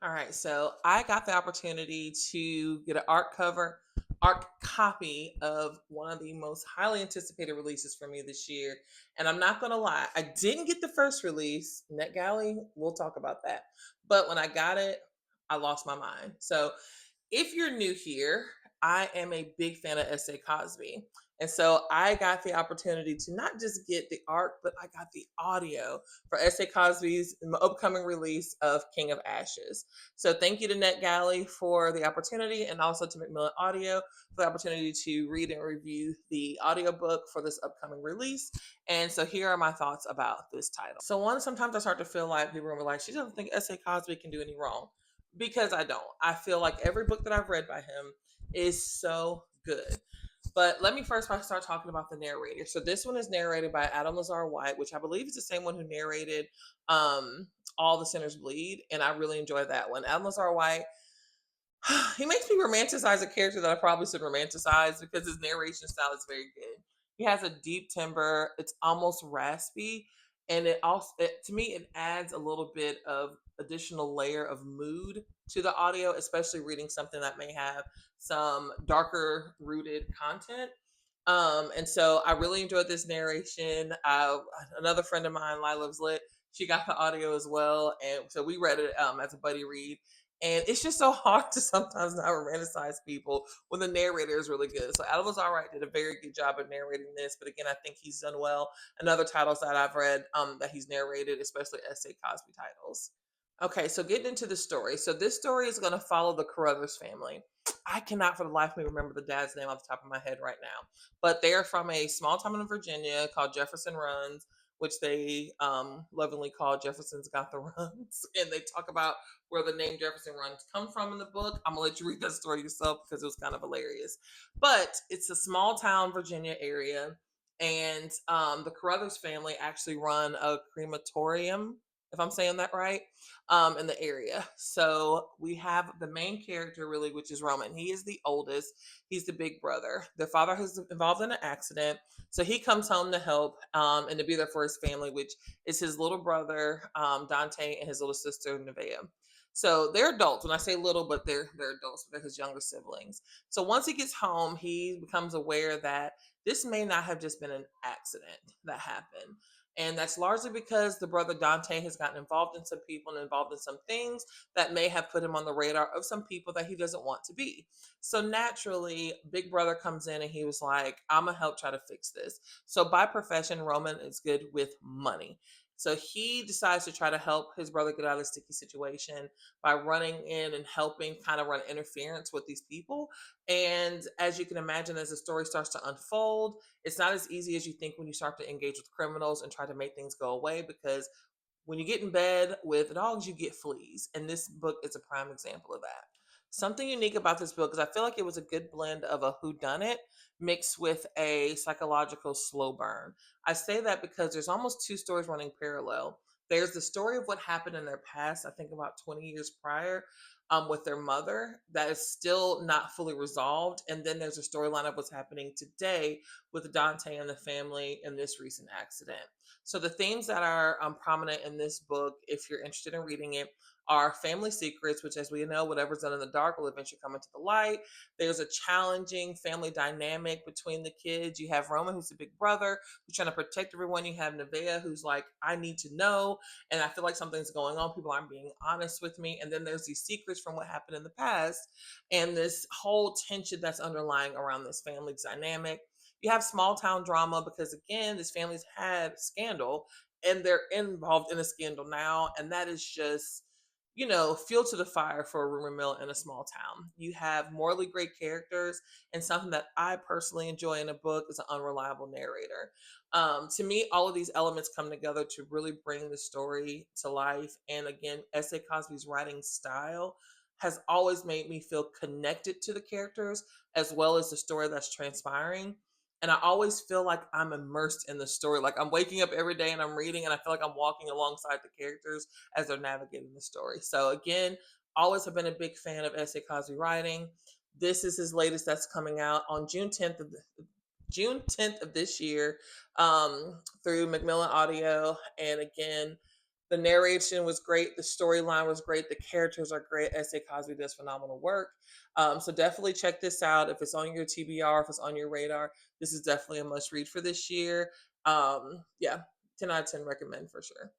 All right, so I got the opportunity to get an art copy of one of the most highly anticipated releases for me this year. And I'm not gonna lie, I didn't get the first release, NetGalley, we'll talk about that. But when I got it, I lost my mind. So if you're new here, I am a big fan of S.A. Cosby. And so I got the opportunity to not just get the art, but I got the audio for S.A. Cosby's upcoming release of King of Ashes. So thank you to NetGalley for the opportunity and also to Macmillan Audio for the opportunity to read and review the audiobook for this upcoming release. And so here are my thoughts about this title. So one, sometimes I start to feel like people are like, she doesn't think S.A. Cosby can do any wrong because I don't. I feel like every book that I've read by him is so good. But let me first start talking about the narrator. So this one is narrated by Adam Lazar White, which I believe is the same one who narrated All the Sinners Bleed, and I really enjoyed that one. Adam Lazar White, he makes me romanticize a character that I probably should romanticize because his narration style is very good. He has a deep timbre. It's almost raspy, and to me it adds a little bit of additional layer of mood to the audio, especially reading something that may have some darker rooted content. And so I really enjoyed this narration. Another friend of mine, Lila's Lit, she got the audio as well, and so we read it as a buddy read. And it's just so hard to sometimes not romanticize people when the narrator is really good. So Adam was all right, did a very good job of narrating this. But again, I think he's done well in other titles that I've read that he's narrated, especially S.A. Cosby titles. Okay, so getting into the story. So this story is going to follow the Carruthers family. I cannot for the life of me remember the dad's name off the top of my head right now, but they're from a small town in Virginia called Jefferson Runs, which they lovingly call Jefferson's Got the Runs. And they talk about where the name Jefferson Runs come from in the book. I'm gonna let you read that story yourself because it was kind of hilarious. But it's a small town Virginia area, and the Carruthers family actually run a crematorium, if I'm saying that right, in the area. So we have the main character, really, which is Roman. He is the oldest. He's the big brother. Their father is involved in an accident, so he comes home to help and to be there for his family, which is his little brother Dante and his little sister Nevaeh. So they're adults. When I say little, but they're adults. They're his younger siblings. So once he gets home, he becomes aware that this may not have just been an accident that happened. And that's largely because the brother Dante has gotten involved in some people and involved in some things that may have put him on the radar of some people that he doesn't want to be. So naturally, Big Brother comes in and he was like, I'm going to help try to fix this. So by profession, Roman is good with money. So he decides to try to help his brother get out of the sticky situation by running in and helping kind of run interference with these people. And as you can imagine, as the story starts to unfold, it's not as easy as you think when you start to engage with criminals and try to make things go away because when you get in bed with dogs, you get fleas. And this book is a prime example of that. Something unique about this book is I feel like it was a good blend of a whodunit mixed with a psychological slow burn. I say that because there's almost two stories running parallel. There's the story of what happened in their past, I think about 20 years prior, with their mother that is still not fully resolved. And then there's a storyline of what's happening today with Dante and the family in this recent accident. So the themes that are prominent in this book, if you're interested in reading it, are family secrets, which, as we know, whatever's done in the dark will eventually come into the light. There's a challenging family dynamic between the kids. You have Roman, who's the big brother, who's trying to protect everyone. You have Nevaeh, who's like, I need to know, and I feel like something's going on. People aren't being honest with me. And then there's these secrets from what happened in the past, and this whole tension that's underlying around this family dynamic. You have small town drama because again, this family's had scandal and they're involved in a scandal now, and that is just fuel to the fire for a rumor mill in a small town. You have morally great characters, and something that I personally enjoy in a book is an unreliable narrator. To me, all of these elements come together to really bring the story to life. And again, S.A. Cosby's writing style has always made me feel connected to the characters as well as the story that's transpiring. And I always feel like I'm immersed in the story. Like I'm waking up every day and I'm reading, and I feel like I'm walking alongside the characters as they're navigating the story. So again, always have been a big fan of S.A. Cosby writing. This is his latest that's coming out on June 10th of this year through Macmillan Audio. And again, The narration was great. The storyline was great. The characters are great. S.A. Cosby does phenomenal work. So definitely check this out. If it's on your TBR, if it's on your radar, this is definitely a must read for this year. Yeah, 10 out of 10 recommend for sure.